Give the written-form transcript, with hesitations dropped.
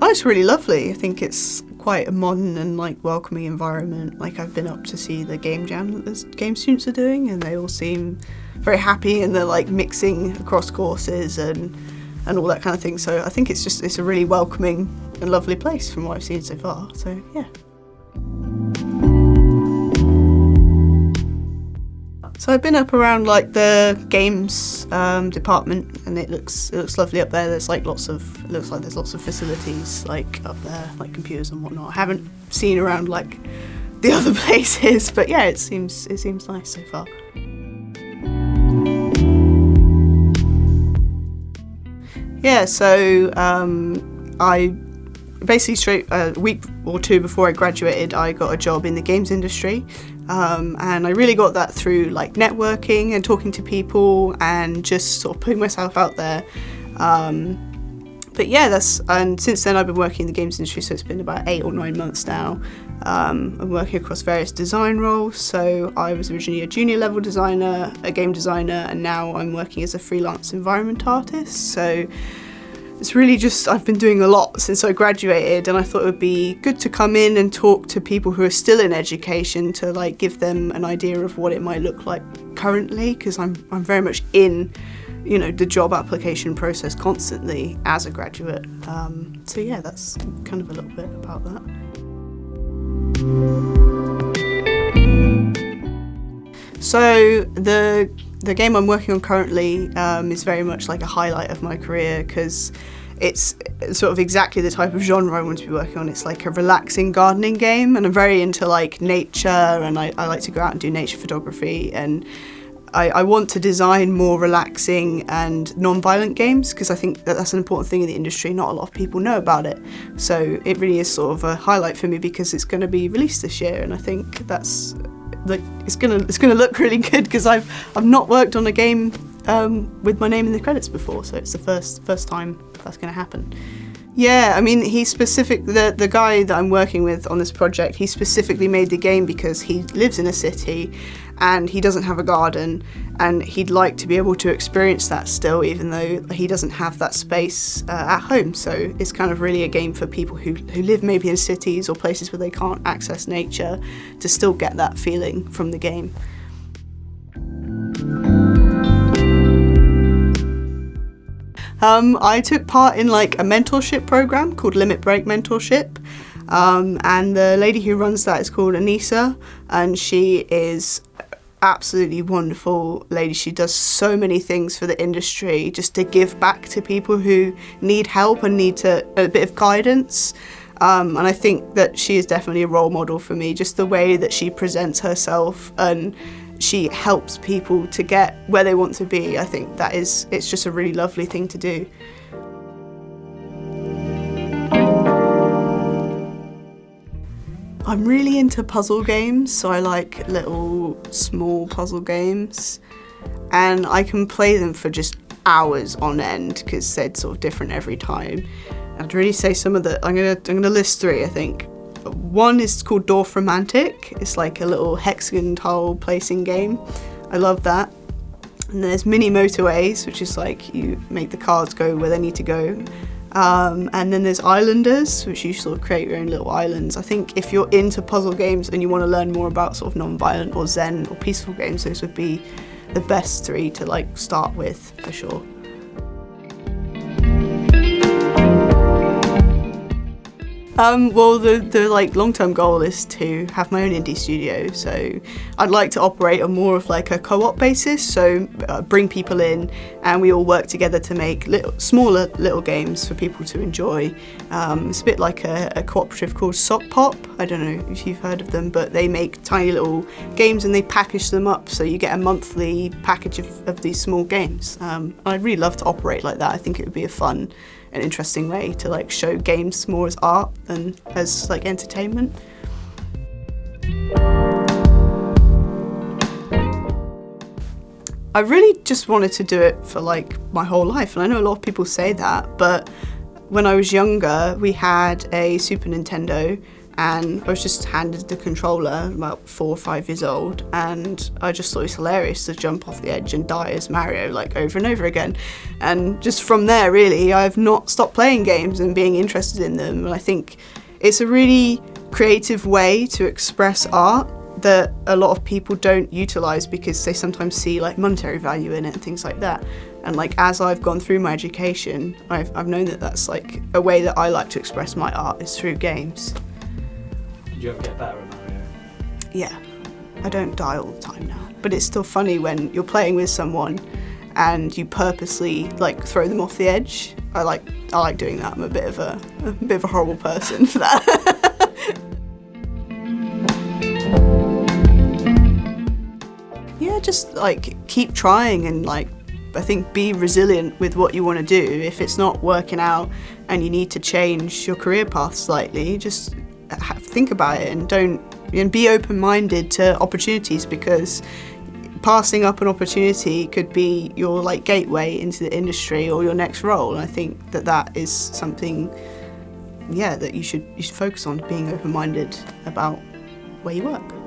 it's really lovely. I think it's quite a modern and like welcoming environment. Like I've been up to see the game jam that the game students are doing, and they all seem very happy, and they're like mixing across courses and all that kind of thing. So I think it's a really welcoming and lovely place from what I've seen so far. So yeah. So I've been up around like the games department, and it looks lovely up there. There's like lots of facilities like up there, like computers and whatnot. I haven't seen around like the other places, but yeah, it seems nice so far. Yeah, so I basically straight a week or two before I graduated, I got a job in the games industry, and I really got that through like networking and talking to people and just sort of putting myself out there. But yeah, and since then I've been working in the games industry, so it's been about 8 or 9 months now. I'm working across various design roles, so I was originally a junior level designer, a game designer, and now I'm working as a freelance environment artist. So it's really just, I've been doing a lot since I graduated, and I thought it would be good to come in and talk to people who are still in education to like give them an idea of what it might look like currently, because I'm very much in, the job application process constantly as a graduate. So yeah, that's kind of a little bit about that. So the game I'm working on currently is very much like a highlight of my career, because it's sort of exactly the type of genre I want to be working on. It's like a relaxing gardening game, and I'm very into like nature, and I like to go out and do nature photography, and I want to design more relaxing and non-violent games, because I think that's an important thing in the industry. Not a lot of people know about it, so it really is sort of a highlight for me because it's going to be released this year, and I think that's like it's gonna look really good, because I've not worked on a game with my name in the credits before, so it's the first time that's going to happen. Yeah, I mean, the guy that I'm working with on this project, he specifically made the game because he lives in a city and he doesn't have a garden, and he'd like to be able to experience that still, even though he doesn't have that space at home. So it's kind of really a game for people who live maybe in cities or places where they can't access nature, to still get that feeling from the game. I took part in like a mentorship program called Limit Break Mentorship, and the lady who runs that is called Anissa, and she is absolutely wonderful lady. She does so many things for the industry just to give back to people who need help and need a bit of guidance. And I think that she is definitely a role model for me, just the way that she presents herself and she helps people to get where they want to be. I think it's just a really lovely thing to do. I'm really into puzzle games, so I like little small puzzle games, and I can play them for just hours on end because they're sort of different every time. I'd really say some of I'm gonna list 3, I think. One is called Dwarf Romantic. It's like a little hexagon tile placing game. I love that. And there's Mini Motorways, which is like you make the cards go where they need to go. And then there's Islanders, which you sort of create your own little islands. I think if you're into puzzle games and you want to learn more about sort of non-violent or zen or peaceful games, those would be the best 3 to like start with, for sure. Well, the like long-term goal is to have my own indie studio, so I'd like to operate on more of like a co-op basis, so bring people in and we all work together to make smaller little games for people to enjoy. It's a bit like a cooperative called Sock Pop. I don't know if you've heard of them, but they make tiny little games and they package them up, so you get a monthly package of these small games. I'd really love to operate like that. I think it would be a fun an interesting way to like show games more as art than as like entertainment. I really just wanted to do it for like my whole life, and I know a lot of people say that, but when I was younger we had a Super Nintendo and I was just handed the controller about 4 or 5 years old, and I just thought it was hilarious to jump off the edge and die as Mario like over and over again. And just from there, really, I've not stopped playing games and being interested in them. And I think it's a really creative way to express art that a lot of people don't utilise because they sometimes see like monetary value in it and things like that. And like as I've gone through my education, I've known that that's like a way that I like to express my art is through games. Did you ever get better at Mario? Yeah, I don't die all the time now, but it's still funny when you're playing with someone and you purposely like throw them off the edge. I like doing that. I'm a bit of a horrible person for that. Yeah, just like keep trying and like I think be resilient with what you want to do. If it's not working out and you need to change your career path slightly, just think about it and be open-minded to opportunities, because passing up an opportunity could be your like gateway into the industry or your next role. And I think that is something, yeah, that you should focus on, being open-minded about where you work.